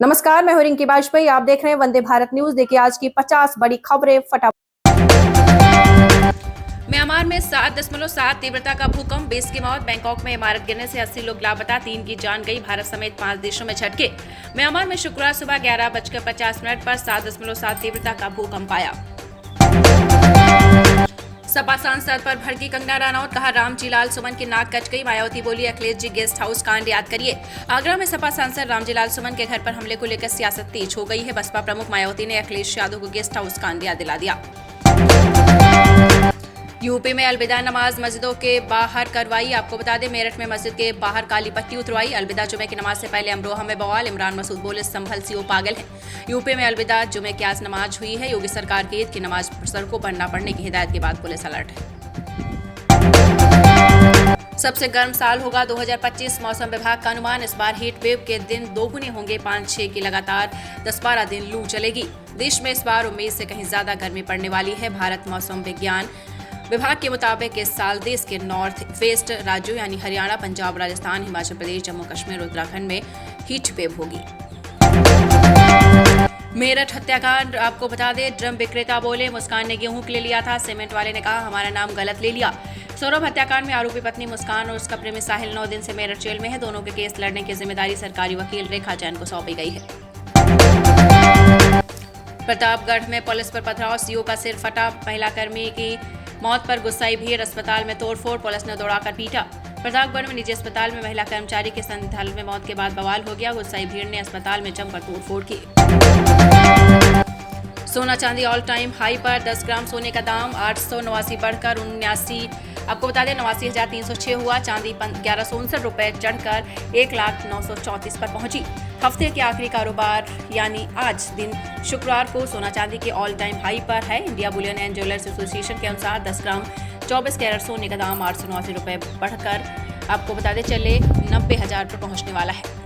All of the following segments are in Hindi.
नमस्कार, मैं हूं रिंकी वाजपेयी। आप देख रहे हैं वंदे भारत न्यूज। देखिए आज की 50 बड़ी खबरें फटाफट। म्यांमार में 7.7 तीव्रता का भूकंप, 20 की मौत। बैंकॉक में इमारत गिरने से 80 लोग लापता, 3 की जान गई। भारत समेत 5 देशों में झटके। म्यांमार में शुक्रवार सुबह 11:50 पर 7.7 तीव्रता का भूकंप आया। सपा सांसद पर भड़की कंगना रनौत, कहा रामजी लाल सुमन की नाक कट गई। मायावती बोली अखिलेश जी गेस्ट हाउस कांड याद करिए। आगरा में सपा सांसद रामजी लाल सुमन के घर पर हमले को लेकर सियासत तेज हो गई है। बसपा प्रमुख मायावती ने अखिलेश यादव को गेस्ट हाउस कांड याद दिला दिया। यूपी में अलविदा नमाज मस्जिदों के बाहर करवाई। आपको बता दें मेरठ में मस्जिद के बाहर काली पट्टी उतरवाई। अलविदा जुमे की नमाज से पहले अमरोहा में बवाल। इमरान मसूद बोले संभल सीओ पागल है। यूपी में अलविदा जुमे की आज नमाज हुई है। योगी सरकार की ईद की नमाज सड़कों पर न पढ़ने की हिदायत के बाद पुलिस अलर्ट है। सबसे गर्म साल होगा 2025, मौसम विभाग का अनुमान। इस बार हीट वेव के दिन दोगुने होंगे, 5-6 की लगातार 10-12 दिन लू चलेगी। देश में इस बार उम्मीद से कहीं ज्यादा गर्मी पड़ने वाली है। भारत मौसम विज्ञान विभाग के मुताबिक इस साल देश के नॉर्थ वेस्ट राज्यों यानी हरियाणा, पंजाब, राजस्थान, हिमाचल प्रदेश, जम्मू कश्मीर, उत्तराखंड में हीट वेव होगी। मेरठ हत्याकांड, आपको बता दें ड्रम विक्रेता बोले मुस्कान ने गेहूं के लिए लिया था। सीमेंट वाले ने कहा हमारा नाम गलत ले लिया। सौरभ हत्याकांड में आरोपी पत्नी मुस्कान और उसका प्रेमी साहिल 9 दिन से मेरठ जेल में है। दोनों के केस लड़ने की जिम्मेदारी सरकारी वकील रेखा जैन को सौंपी गई है। प्रतापगढ़ में पुलिस पर पथराव, सीओ का सिर फटा। महिला कर्मी की मौत पर गुस्साई भीड़, अस्पताल में तोड़फोड़, पुलिस ने दौड़ाकर पीटा। प्रतापगढ़ में निजी अस्पताल में महिला कर्मचारी के संदिग्ध में मौत के बाद बवाल हो गया। गुस्साई भीड़ ने अस्पताल में जमकर तोड़फोड़ की। सोना चांदी ऑल टाइम हाई पर, 10 ग्राम सोने का दाम 889 बढ़कर 79, आपको बता दें 89,306 हुआ। चांदी 1159 रुपए चढ़कर 1,09,34 पर पहुंची। हफ्ते के आखिरी कारोबार यानी आज दिन शुक्रवार को सोना चांदी के ऑल टाइम हाई पर है। India Boolean and jewellers association के अनुसार 10 ग्राम 24 कैरेट सोने का दाम 889 रुपए बढ़कर आपको बताते चले 90,000 पर पहुंचने वाला है।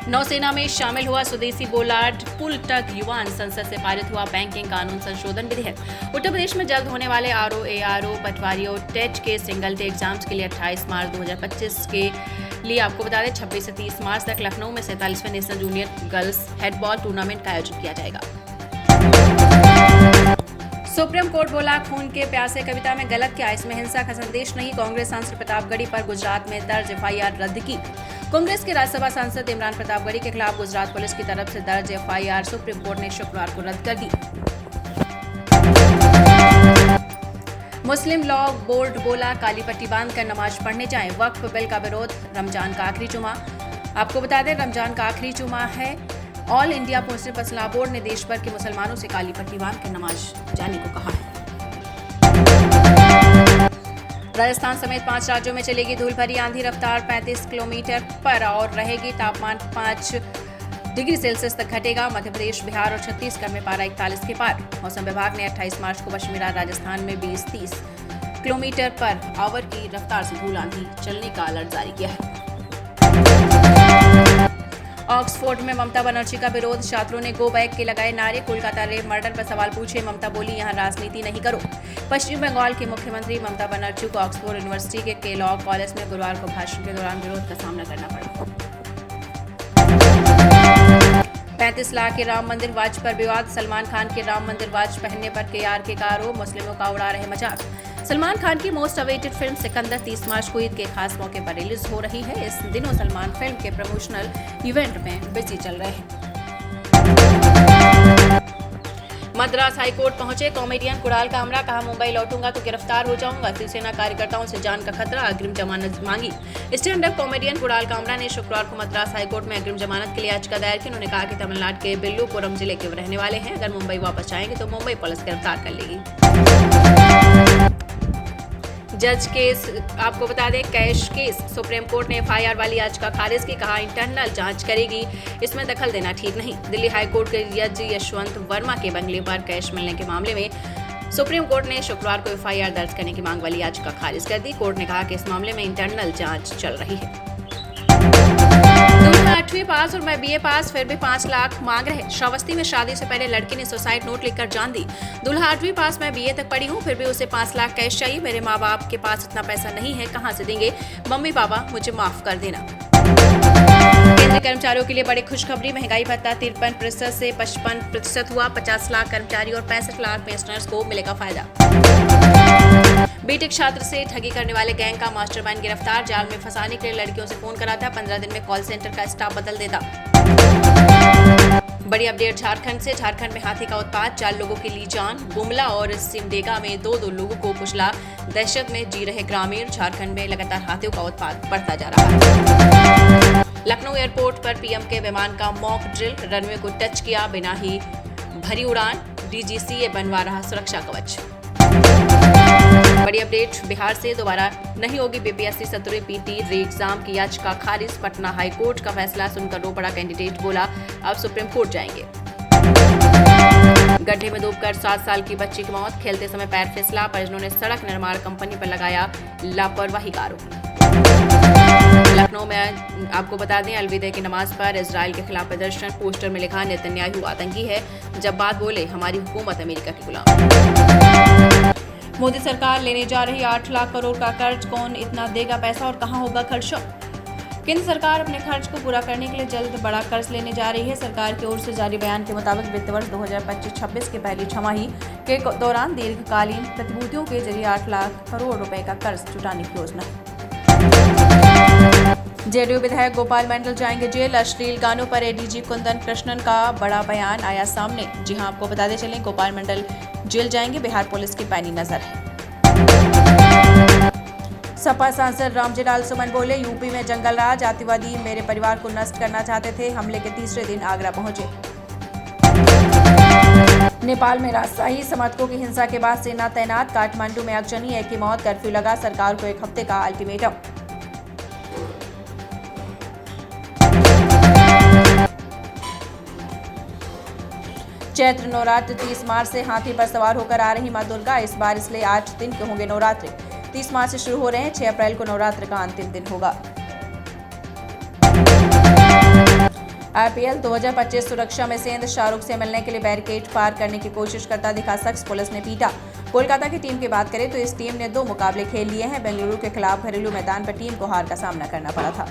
नौसेना में शामिल हुआ स्वदेशी बोलार्ड पुल टग युवान। संसद से पारित हुआ बैंकिंग कानून संशोधन विधेयक। उत्तर प्रदेश में जल्द होने वाले आरओ, एआरओ, पटवारी और टेट के सिंगल डे एग्जाम्स के लिए 28 मार्च 2025 के लिए आपको बता दें 26 से 30 मार्च तक लखनऊ में 47वें national junior girls handball tournament का आयोजन किया जाएगा। सुप्रीम कोर्ट बोला खून के प्यासे कविता में गलत क्या, इसमें हिंसा का संदेश नहीं। कांग्रेस सांसद प्रतापगढ़ी पर गुजरात में दर्ज एफआईआर रद्द की। कांग्रेस के राज्यसभा सांसद इमरान प्रतापगढ़ी के खिलाफ गुजरात पुलिस की तरफ से दर्ज एफआईआर सुप्रीम कोर्ट ने शुक्रवार को रद्द कर दी। मुस्लिम लॉ बोर्ड बोला काली पट्टी बांधकर नमाज पढ़ने जाएं। वक्फ बिल का विरोध, रमजान का आखिरी जुमा। आपको बता दें रमजान का आखिरी जुमा है। All India Muslim law board ने देश भर के मुसलमानों से काली पट्टी बांधकर नमाज जाने को कहा है। राजस्थान समेत 5 राज्यों में चलेगी धूल भरी आंधी, रफ्तार 35 किलोमीटर पर और रहेगी। तापमान 5 डिग्री सेल्सियस तक घटेगा। मध्य प्रदेश, बिहार और छत्तीसगढ़ में पारा 41 के पार। मौसम विभाग ने 28 मार्च को पश्चिमी राजस्थान में 20-30 किलोमीटर पर आवर की रफ्तार से धूल आंधी चलने का अलर्ट जारी किया है। ऑक्सफोर्ड में ममता बनर्जी का विरोध, छात्रों ने गो बैक के लगाए नारे। कोलकाता रेप मर्डर पर सवाल पूछे, ममता बोली यहां राजनीति नहीं करो। पश्चिम बंगाल की मुख्यमंत्री ममता बनर्जी को ऑक्सफोर्ड यूनिवर्सिटी के लॉ कॉलेज में गुरुवार को भाषण के दौरान विरोध का सामना करना पड़ा। 35 लाख के राम मंदिर वाच पर विवाद, सलमान खान के राम मंदिर वाच पहनने पर केआरके का आरोप, मुस्लिमों का उड़ा रहे मजाक। सलमान खान की मोस्ट अवेटेड फिल्म सिकंदर 30 मार्च को ईद के खास मौके पर रिलीज हो रही है। इस दिनों सलमान फिल्म के प्रमोशनल इवेंट में बिजी चल रहे हैं। मद्रास हाईकोर्ट पहुंचे कॉमेडियन कुणाल कामरा, कहा मुंबई लौटूंगा तो गिरफ्तार हो जाऊंगा। शिवसेना कार्यकर्ताओं से जान का खतरा, अग्रिम जमानत मांगी। Stand up comedian Kunal Kamra ने शुक्रवार को मद्रास हाईकोर्ट में अग्रिम जमानत के लिए याचिका दायर की। उन्होंने कहा कि तमिलनाडु के बिल्लुपुरम जिले के रहने वाले हैं। अगर मुंबई वापस जाएंगे तो मुंबई पुलिस गिरफ्तार कर लेगी। जज केस, आपको बता दें कैश केस, सुप्रीम कोर्ट ने एफआईआर वाली याचिका खारिज की। कहा इंटरनल जांच करेगी, इसमें दखल देना ठीक नहीं। दिल्ली हाईकोर्ट के जज यशवंत वर्मा के बंगले पर कैश मिलने के मामले में सुप्रीम कोर्ट ने शुक्रवार को एफआईआर दर्ज करने की मांग वाली याचिका खारिज कर दी। कोर्ट ने कहा कि इस मामले में इंटरनल जांच चल रही है। 8वीं पास और मैं BA पास, फिर भी 5 लाख मांग रहे। श्रावस्ती में शादी से पहले लड़की ने सुसाइड नोट लिखकर जान दी। दूल्हा 8वीं पास, मैं BA तक पढ़ी हूँ, फिर भी उसे 5 लाख कैश चाहिए। मेरे माँ बाप के पास इतना पैसा नहीं है, कहाँ से देंगे? मम्मी पापा मुझे माफ कर देना। केंद्रीय कर्मचारियों के लिए बड़ी खुशखबरी, महंगाई भत्ता 53% से 55% हुआ। 50 लाख कर्मचारी और 65 लाख पेंशनर्स को मिलेगा फायदा। बीटेक छात्र से ठगी करने वाले गैंग का मास्टरमाइंड गिरफ्तार। जाल में फंसाने के लिए लड़कियों से फोन कराता, 15 दिन में कॉल सेंटर का स्टाफ बदल देता। बड़ी अपडेट झारखंड से। झारखंड में हाथी का उत्पात, 4 लोगों की ली जान। गुमला और सिमडेगा में 2 लोगों को कुचला। दहशत में जी रहे ग्रामीण। झारखंड में लगातार हाथियों का उत्पात बढ़ता जा रहा है। लखनऊ एयरपोर्ट पर पीएम के विमान का मॉक ड्रिल, रनवे को टच किया बिना ही भरी उड़ान। DGCA बनवा रहा सुरक्षा कवच। बड़ी अपडेट बिहार से। दोबारा नहीं होगी BPSC 17वीं PT री एग्जाम की याचिका खारिज। पटना हाई कोर्ट का फैसला सुनकर रो पड़ा कैंडिडेट, बोला अब सुप्रीम कोर्ट जाएंगे। गड्ढे में डूबकर 7 साल की बच्ची की मौत, खेलते समय पैर फिसला। परिजनों ने सड़क निर्माण कंपनी पर लगाया लापरवाही का आरोप। लखनऊ में आपको बता दें, अलविदा की नमाज पर इजराइल के खिलाफ प्रदर्शन। पोस्टर में लिखा नेतन्याहू आतंकी है, जब बात बोले हमारी हुकूमत अमेरिका की गुलाम। मोदी सरकार लेने जा रही 8 लाख करोड़ का कर्ज, कौन इतना देगा पैसा और कहां होगा खर्च? केंद्र सरकार अपने खर्च को पूरा करने के लिए जल्द बड़ा कर्ज लेने जा रही है। सरकार की ओर से जारी बयान के मुताबिक वित्त वर्ष 2025-26 की पहली छमाही के दौरान दीर्घकालीन प्रतिभूतियों के जरिए 8 लाख करोड़ रुपए का कर्ज जुटाने की योजना है। जेडीयू विधायक गोपाल मंडल जाएंगे जेल। अश्लील गानों पर ADG कुंदन कृष्णन का बड़ा बयान आया सामने। जी हां, आपको बताते चलें, गोपाल मंडल जेल जाएंगे, बिहार पुलिस की पैनी नजर है। सपा सांसद रामजीलाल सुमन बोले, यूपी में जंगल राज, आतंकवादी मेरे परिवार को नष्ट करना चाहते थे। हमले के तीसरे दिन आगरा पहुंचे। नेपाल में राजशाही समर्थकों की हिंसा के बाद सेना तैनात। काठमांडू में अगजनी, एक की मौत, कर्फ्यू लगा। सरकार को 1 हफ्ते का अल्टीमेटम। चैत्र नवरात्र 30 मार्च से हाथी पर सवार होकर आ रही मां दुर्गा। इस बार इसलिए 8 दिन के होंगे नवरात्र। 30 मार्च से शुरू हो रहे हैं, 6 अप्रैल को नवरात्र का अंतिम दिन होगा। IPL 2025 सुरक्षा में सेंध, शाहरुख से मिलने के लिए बैरिकेड पार करने की कोशिश करता दिखा शख्स, पुलिस ने पीटा। कोलकाता की टीम की बात करें तो इस टीम ने 2 मुकाबले खेल लिए हैं। बेंगलुरु के खिलाफ घरेलू मैदान पर टीम को हार का सामना करना पड़ा था।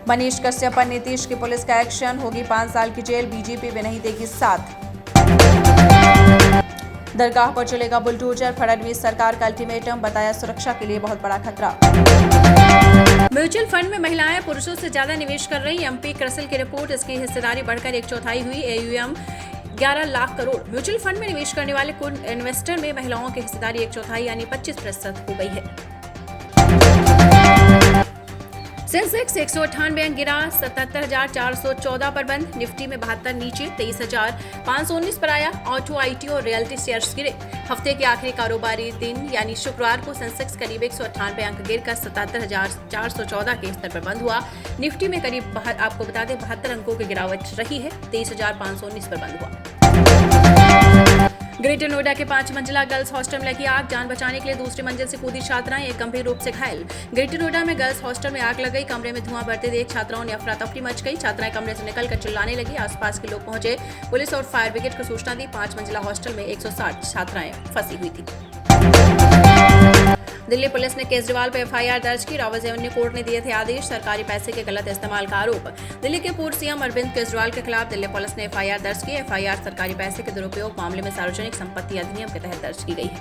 मनीष कश्यप पर नीतीश की पुलिस का एक्शन, होगी 5 साल की जेल। बीजेपी में नहीं देगी साथ। दरगाह पर चलेगा बुलडोजर, फडणवीस सरकार का अल्टीमेटम, बताया सुरक्षा के लिए बहुत बड़ा खतरा। म्यूचुअल फंड में महिलाएं पुरुषों से ज्यादा निवेश कर रही। MP क्रसल की रिपोर्ट, इसकी हिस्सेदारी बढ़कर 1/4 हुई। AUM 11 lakh crore. Mutual fund में निवेश करने वाले कुल इन्वेस्टर में महिलाओं की हिस्सेदारी 1/4 यानी 25% हो गई है। सेंसेक्स 198 अंक गिरा, 77,414 पर बंद। निफ्टी में 72 नीचे, 23,519 पर आया। ऑटो, IT और रियल्टी शेयर्स गिरे। हफ्ते के आखिरी कारोबारी दिन यानी शुक्रवार को सेंसेक्स करीब 198 अंक गिरकर 77,414 के स्तर पर बंद हुआ। निफ्टी में करीब आपको बता दें 72 अंकों की गिरावट रही है, 23,519 पर बंद हुआ। ग्रेटर नोएडा के 5 मंजिला गर्ल्स हॉस्टल में लगी आग, जान बचाने के लिए दूसरी मंजिल से कूदी छात्राएं, एक गंभीर रूप से घायल। ग्रेटर नोएडा में गर्ल्स हॉस्टल में आग लग गई। कमरे में धुआं बढ़ते देख छात्राओं ने अफरा तफरी मच गई। छात्राएं कमरे से निकलकर चिल्लाने लगी। आसपास के लोग पहुंचे, पुलिस और फायर ब्रिगेड को सूचना दी। 5 मंजिला हॉस्टल में 160 छात्राएं फंसी हुई थी। दिल्ली पुलिस ने केजरीवाल पर FIR दर्ज की। रॉबर्ट्स एवेन्यू कोर्ट ने दिए थे आदेश, सरकारी पैसे के गलत इस्तेमाल का आरोप। दिल्ली के पूर्व CM अरविंद केजरीवाल के खिलाफ दिल्ली पुलिस ने FIR दर्ज की। FIR सरकारी पैसे के दुरुपयोग मामले में सार्वजनिक संपत्ति अधिनियम के तहत दर्ज की गई है।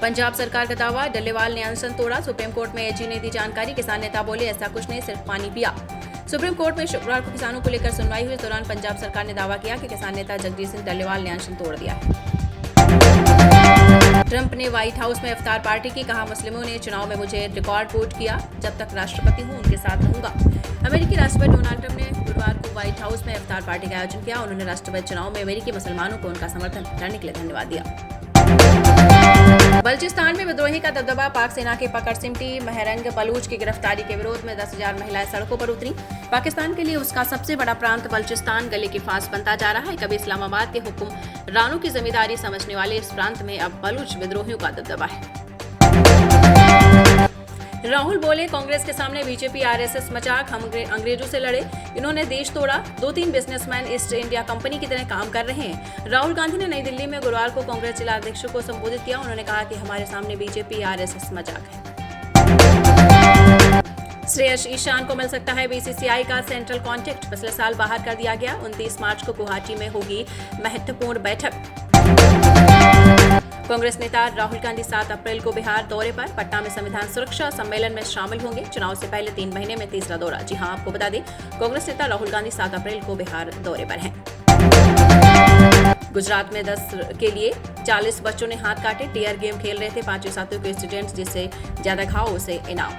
पंजाब सरकार का दावा, डल्लेवाल ने अनशन तोड़ा। सुप्रीम कोर्ट में AG ने दी जानकारी। किसान नेता बोले ऐसा कुछ नहीं, सिर्फ पानी पिया। सुप्रीम कोर्ट में शुक्रवार को किसानों को लेकर सुनवाई हुई। इस दौरान पंजाब सरकार ने दावा किया कि किसान नेता जगजीत सिंह डल्लेवाल ने अनशन तोड़ दिया है। ट्रंप ने व्हाइट हाउस में इफ्तार पार्टी की, कहा मुस्लिमों ने चुनाव में मुझे रिकॉर्ड वोट किया, जब तक राष्ट्रपति हूं उनके साथ रहूंगा। अमेरिकी राष्ट्रपति डोनाल्ड ट्रंप ने गुरुवार को व्हाइट हाउस में इफ्तार पार्टी का आयोजन किया। उन्होंने राष्ट्रपति चुनाव में अमेरिकी मुसलमानों को उनका समर्थन करने के लिए धन्यवाद दिया। बलूचिस्तान में विद्रोही का दबदबा, पाक सेना की पकड़ सिमटी। महरंग बलूच की गिरफ्तारी के विरोध में 10,000 महिलाएं सड़कों पर उतरी। पाकिस्तान के लिए उसका सबसे बड़ा प्रांत बलूचिस्तान गले की फांस बनता जा रहा है। कभी इस्लामाबाद के हुक्म रानों की जिम्मेदारी समझने वाले इस प्रांत में अब बलूच विद्रोहियों का दबदबा है। राहुल बोले, कांग्रेस के सामने बीजेपी आरएसएस मजाक, हम अंग्रेजों से लड़े, इन्होंने देश तोड़ा, 2-3 बिजनेसमैन ईस्ट इंडिया कंपनी की तरह काम कर रहे हैं। राहुल गांधी ने नई दिल्ली में गुरुवार को कांग्रेस जिला अध्यक्षों को संबोधित किया। उन्होंने कहा कि हमारे सामने बीजेपी आरएसएस मजाक है। श्रेयस ईशान को मिल सकता है बीसीसीआई का सेंट्रल कॉन्ट्रैक्ट, पिछले साल बाहर कर दिया गया। 29 मार्च को गुवाहाटी में होगी महत्वपूर्ण बैठक। कांग्रेस नेता राहुल गांधी 7 अप्रैल को बिहार दौरे पर, पटना में संविधान सुरक्षा सम्मेलन में शामिल होंगे। चुनाव से पहले 3 महीने में तीसरा दौरा। जी हां, आपको बता दें, कांग्रेस नेता राहुल गांधी 7 अप्रैल को बिहार दौरे पर हैं। गुजरात में 10 के लिए 40 बच्चों ने हाथ काटे, टीयर गेम खेल रहे थे 5 साथियों के स्टूडेंट्स, जिससे ज्यादा घाव उसे इनाम।